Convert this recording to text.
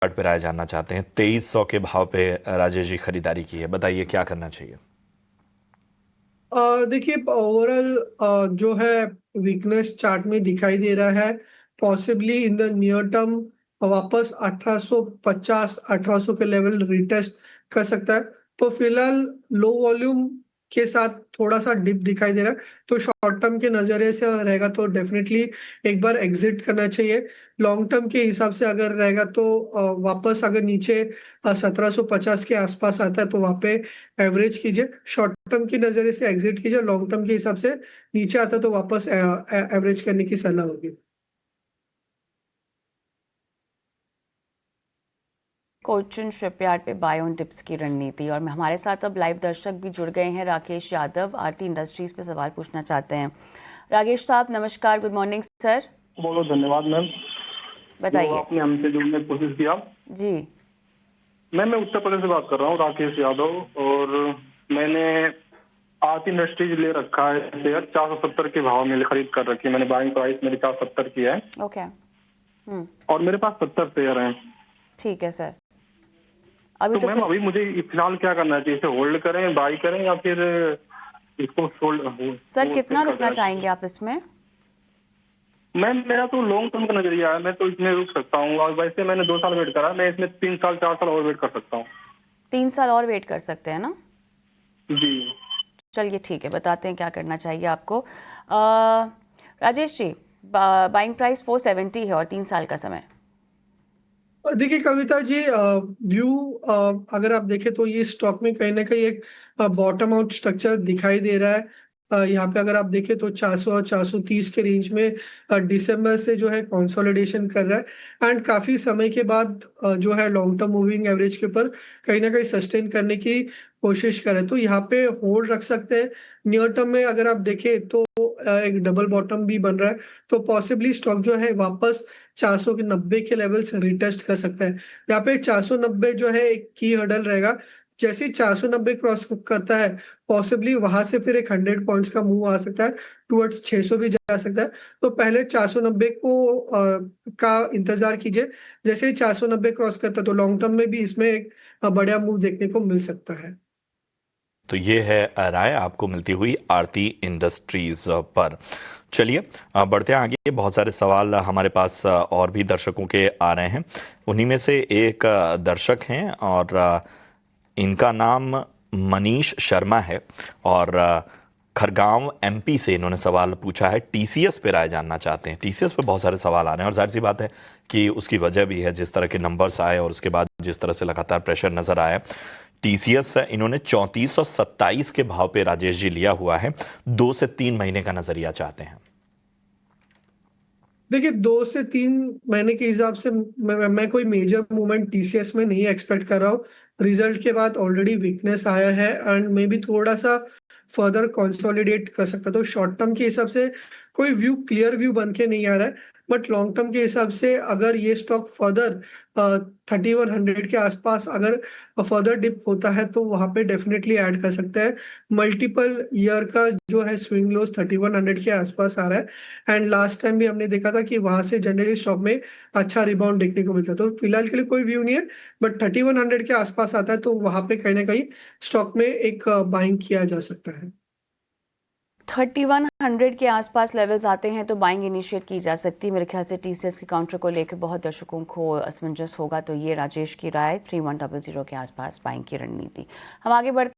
पे राय जानना चाहते हैं। 2300 के भाव पे राजेश जी खरीदारी की है, बताइए क्या करना चाहिए। देखिए ओवरऑल जो है वीकनेस चार्ट में दिखाई दे रहा है। Possibly in the near term वापस 1850 1800 के लेवल रिटेस्ट कर सकता है। तो फिलहाल लो वॉल्यूम के साथ थोड़ा सा डिप दिखाई दे रहा है, तो शॉर्ट टर्म के नजरिए से रहेगा तो डेफिनेटली एक बार एग्जिट करना चाहिए। लॉन्ग टर्म के हिसाब से अगर रहेगा तो वापस अगर नीचे 1750 के आसपास आता है तो वहाँ पे एवरेज कीजिए। शॉर्ट टर्म की नजरिए से एग्जिट कीजिए, लॉन्ग टर्म के हिसाब से नीचे आता है तो वापस एवरेज करने की सलाह होगी। कोचिन शिपयार्ड पे बाय ऑन डिप्स की रणनीति। और हमारे साथ अब लाइव दर्शक भी जुड़ गए हैं। राकेश यादव आरती इंडस्ट्रीज पे सवाल पूछना चाहते हैं। राकेश साहब नमस्कार, गुड मॉर्निंग सर। बहुत बहुत धन्यवाद मैम, जो बताइए। आपने हमसे जुड़ने की कोशिश किया। जी मैम मैं उत्तर प्रदेश से बात कर रहा हूँ, राकेश यादव। और मैंने आरती इंडस्ट्रीज ले रखा है शेयर 470 के भाव में खरीद कर रखी है। मैंने बाइंग प्राइस मेरी 470 की है ओके। और मेरे पास 70 शेयर हैं। ठीक है सर। अभी तो तो मैम फिर अभी मुझे फिलहाल क्या करना चाहिए? इसे होल्ड करें, बाई करें, या फिर इसको सर कितना सेल कर रुकना देना चाहेंगे चाहिए? आप इसमें? मैम मेरा तो लॉन्ग टर्म का नजरिया है, मैं तो इसमें रुक सकता हूँ। और वैसे मैंने 2 साल वेट करा, मैं इसमें 3 साल 4 साल और वेट कर सकता हूँ। 3 साल और वेट कर सकते हैं ना? जी चलिए ठीक है, बताते हैं क्या करना चाहिए आपको। राजेश जी, बाइंग प्राइस 470 है और 3 साल का समय। और देखिए कविता जी, व्यू अगर आप देखें तो ये स्टॉक में कहीं ना कहीं एक बॉटम आउट स्ट्रक्चर दिखाई दे रहा है। यहाँ पे अगर आप देखें तो 400 और 430 के रेंज में दिसंबर से जो है कंसोलिडेशन कर रहा है एंड काफी समय के बाद जो है लॉन्ग टर्म मूविंग एवरेज के ऊपर कहीं ना कहीं सस्टेन करने की कोशिश कर रहे हैं, तो यहाँ पे होल्ड रख सकते हैं। नियर टर्म में अगर आप देखें तो एक डबल बॉटम भी बन रहा है, तो पॉसिबली स्टॉक जो है वापस 490 के लेवल से रिटेस्ट कर सकता है। यहाँ पे 490 जो है एक की हर्डल रहेगा। जैसे ही 490 क्रॉस करता है पॉसिबली वहां से फिर एक 100 पॉइंट्स का मूव आ सकता है, टुवर्ड्स 600 भी जा सकता है। तो पहले 490 को का इंतजार कीजिए। जैसे ही 490 क्रॉस करता है तो लॉन्ग टर्म में भी इसमें एक बढ़िया मूव देखने को मिल सकता है। तो ये है राय आपको मिलती हुई आरती इंडस्ट्रीज पर। चलिए बढ़ते हैं आगे। बहुत सारे सवाल हमारे पास और भी दर्शकों के आ रहे हैं। उन्हीं में से एक दर्शक हैं और इनका नाम मनीष शर्मा है और खरगांव एमपी से इन्होंने सवाल पूछा है। टीसीएस पे राय जानना चाहते हैं। टीसीएस पे बहुत सारे सवाल आ रहे हैं और जाहिर सी बात है कि उसकी वजह भी है, जिस तरह के नंबर्स आए और उसके बाद जिस तरह से लगातार प्रेशर नजर आया। टीसीएस इन्होंने 3427 के भाव पे राजेश जी लिया हुआ है। 2 से 3 महीने का नजरिया चाहते हैं। देखिए 2 से 3 महीने के हिसाब से मैं कोई मेजर मूवमेंट टीसीएस में नहीं एक्सपेक्ट कर रहा हूँ। रिजल्ट के बाद ऑलरेडी वीकनेस आया है एंड मे बी थोड़ा सा फर्दर कंसोलिडेट कर सकता, तो शॉर्ट टर्म के हिसाब से कोई व्यू क्लियर व्यू बन के नहीं आ रहा है। बट लॉन्ग टर्म के हिसाब से अगर ये स्टॉक फर्दर 3100 के आसपास अगर फर्दर डिप होता है तो वहां पे डेफिनेटली ऐड कर सकते हैं। मल्टीपल ईयर का जो है स्विंग लोस 3100 के आसपास आ रहा है एंड लास्ट टाइम भी हमने देखा था कि वहां से जनरली स्टॉक में अच्छा रिबाउंड देखने को मिलता है। तो फिलहाल के लिए कोई व्यू नहीं है, बट 3100 के आसपास आता है तो वहां पे कहीं ना कहीं स्टॉक में एक बाइंग किया जा सकता है। 3100 के आसपास लेवल्स आते हैं तो बाइंग इनिशिएट की जा सकती है। मेरे ख्याल से टीसीएस के काउंटर को लेकर बहुत दर्शकों को असमंजस होगा, तो ये राजेश की राय 3100 के आसपास बाइंग की रणनीति। हम आगे बढ़ते